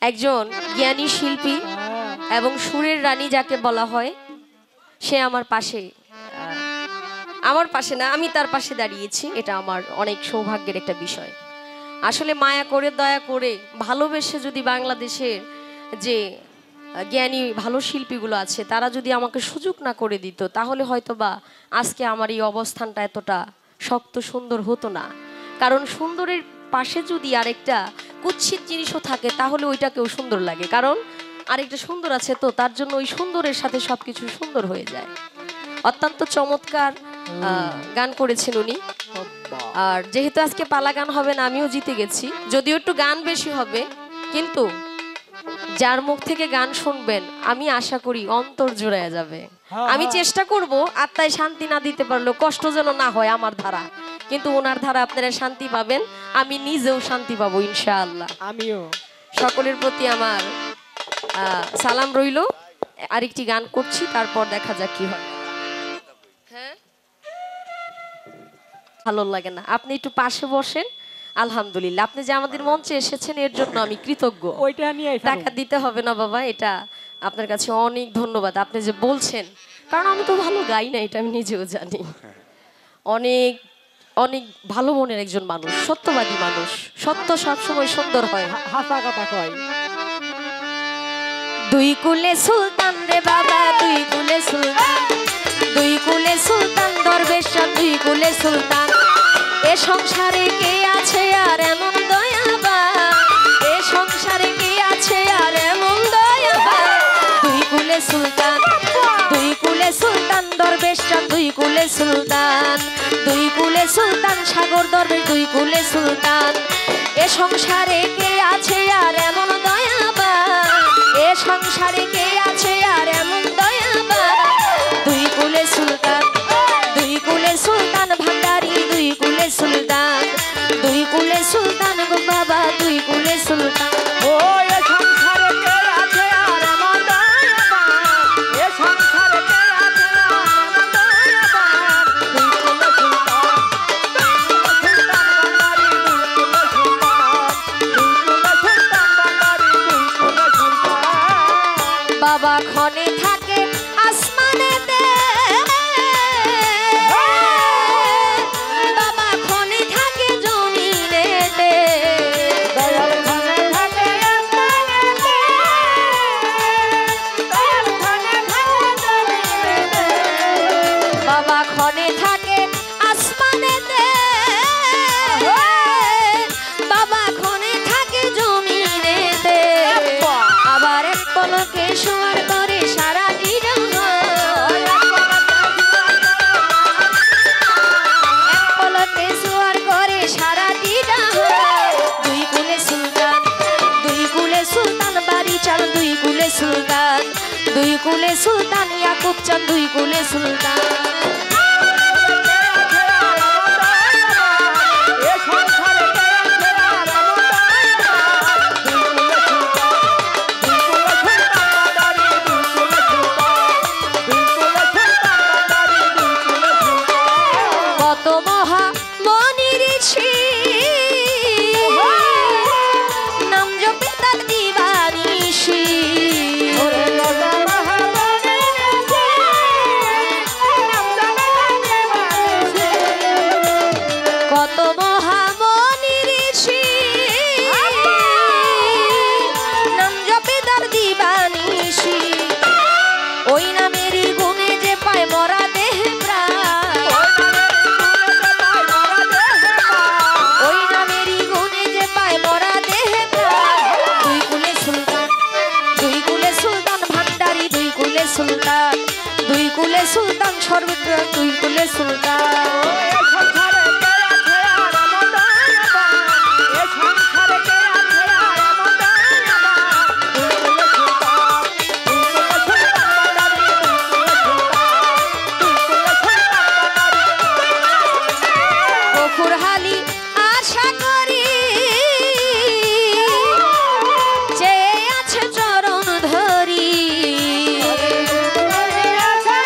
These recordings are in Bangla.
একজন জ্ঞানী শিল্পী এবং সুরের রানী যাকে বলা হয়, সে আমার পাশে, আমার পাশে না, আমি তার পাশে দাঁড়িয়েছি। এটা আমার অনেক সৌভাগ্যের একটা বিষয়। আসলে মায়া করে, দয়া করে, ভালোবেসে যদি বাংলাদেশের যে জ্ঞানী ভালো শিল্পীগুলো আছে তারা যদি আমাকে সুযোগ না করে দিত, তাহলে হয়তো বা আজকে আমার এই অবস্থানটা এতটা শক্ত সুন্দর হতো না। কারণ সুন্দরের পাশে যদি আরেকটা কুৎসিত জিনিসও থাকে তাহলে ওইটাকেও সুন্দর লাগে, কারণ আরেকটা সুন্দর আছে, তো তার জন্য ওই সুন্দরের সাথে সবকিছু সুন্দর হয়ে যায়। অত্যন্ত চমৎকার গান করেছেন উনি। আর যেহেতু আজকে পালা গান হবে না, আমিও জিতে গেছি, যদিও একটু গান বেশি হবে, কিন্তু যার মুখ থেকে গান শুনবেন আমি আশা করি অন্তর জুড়ে যাবে। আমি চেষ্টা করব আত্মায় শান্তি না দিতে পারলেও কষ্ট যেন না হয় আমার ধারা, কিন্তু ওনার ধারা আপনারা শান্তি পাবেন, আমি নিজেও শান্তি পাবো ইনশাআল্লাহ। আমিও। সকলের প্রতি আমার সালাম রইল। আরেকটি গান করছি, তারপর দেখা যাক কি হয়। হ্যাঁ, ভালো লাগে না, আপনি একটু পাশে বসেন। আলহামদুলিল্লাহ, আপনি যে আমাদের মঞ্চে এসেছেন এর জন্য আমি কৃতজ্ঞ। ওইটা নিয়ে টাকা দিতে হবে না বাবা, এটা আপনার কাছে অনেক ধন্যবাদ, আপনি যে বলছেন, কারণ আমি তো ভালো গাই না, এটা আমি নিজেও জানি। অনেক অনেক ভালো মনের একজন মানুষ, সত্যবাদী মানুষ, সত্য সবসময় সুন্দর হয়, হাসা কথা কয়। দুই কুলে সুলতান রে বাবা, দুই কুলে সুলতান, দুই কুলে সুলতান দরবেশ, দুই কুলে সুলতান। এ সংসারে কে আছে আর এমন দয়াবান, এ সংসারে কে আছে আর এমন দয়াবান। দুই কুলে সুলতান, দুই কুলে সুলতান দরবেশ, দুই কুলে সুলতান, দুই কুলে সুলতান সাগর দরবেশ, দুই কুলে সুলতান। এ সংসারে কে আছে আর এমন দয়াবান, এ সংসারে কে আছে আর এমন দয়াবান। দুই কুলে সুলতান, দুই কুলে সুলতান ভান্ডারি, দুই কুলে সুলতান, দুই কুলে সুলতান গো বাবা, দুই কুলে সুলতান। ও এ সংসারে কে আছে আর এমন দয়াবান, এ সংসারে কে আছে আর এমন দয়াবান। দুই কুলে সুলতান, দুই কুলে সুলতান ভান্ডারি, দুই কুলে সুলতান, দুই কুলে সুলতান ভান্ডারি, দুই কুলে সুলতান। বাবা ক্ষণে থাকে আসমানেতে, বাবা ক্ষণে থাকে জমিনেতে, দয়াল খানে থাকে আসমানেতে, দয়াল খানে থাকে জমিনেতে। বাবা ক্ষণে থাকে আসমানেতে, বাবা ক্ষণে থাকে জমিনেতে। আবার এক পলকে শোয়ার করে সারাটি জাহান, এক পলকে শোয়ার করে সারাটি জাহান। দুই কুলে সুলতান, দুই কুলে সুলতান বাড়ি চাল, দুই কুলে সুলতান, দুই কুলে সুলতান ইয়াকুব চান, দুই কুলে সুলতান। কত মহা মনির ঋষি নাম জপে তার দিবানিশি, কত মহা মনির ঋষি নাম জপে তার দিবানিশি। ওই নামেরই গুণে যে পায় মরা দেহে প্রাণ, ওই নামেরই গুণে যে পায় মরা দেহে প্রাণ। দুই কুলে সুলতান, দুই কুলে সুলতান ভান্ডারি, দুই কুলে সুলতান, দুই কুলে সুলতান সর্বত্র, দুই কুলে সুলতান। গফুরহালি আশা করি চেয়ে আছে চরণ ধরি, চেয়ে আছে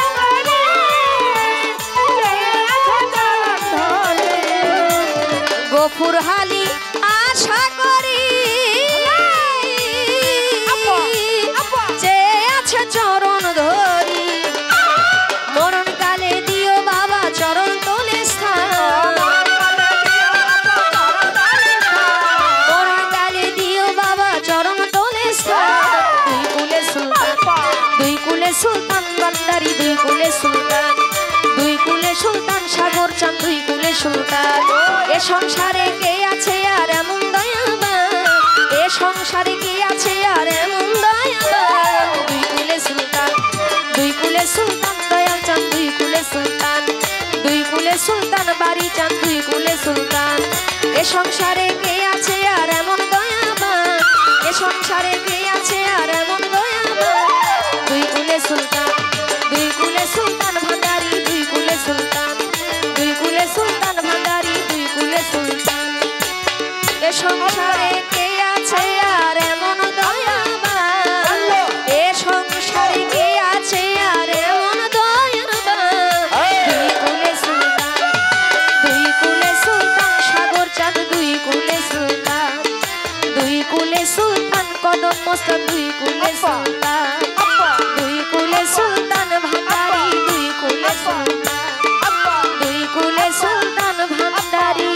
সুলতান ভান্ডারি, দুই কুলে সুলতান, দুই কুলে সুলতান সাগর চাঁদ, দুই কুলে সুলতান। এ সংসারে কে আছে আর এমন দয়াবান, এ সংসারে কে আছে আর এমন দয়াবান। দুই কুলে সুলতান, দুই কুলে সুলতান দয়াল চাঁদ, দুই কুলে সুলতান, দুই কুলে সুলতান বাড়ি চাঁদ, দুই কুলে সুলতান। এ সংসারে কে আছে আর এমন দয়াবান, এ সংসারে কে আছে আর এমন দয়াবান। দুই কুলে সুলতান, দুই কুলে সুলতান ভান্ডারি, দুই কুলে সুলতান, দুই কুলে সুলতান ভান্ডারি, দুই কুলে সুলতান। এ সংসারে কে আছে আর এমন দয়াবান, এ সংসারে কে আছে আর এমন দয়াবান। দুই কুলে সুলতান, দুই কুলে সুলতান সাগর চাঁদ, দুই কুলে সুলতান, দুই কুলে সুলতান কদম মস্তান, দুই কুলে সুলতান, দুই কুলে সুলতান ভান্ডারি, দুই কুলে সুলতান, দুই কুলে সুলতান ভান্ডারি।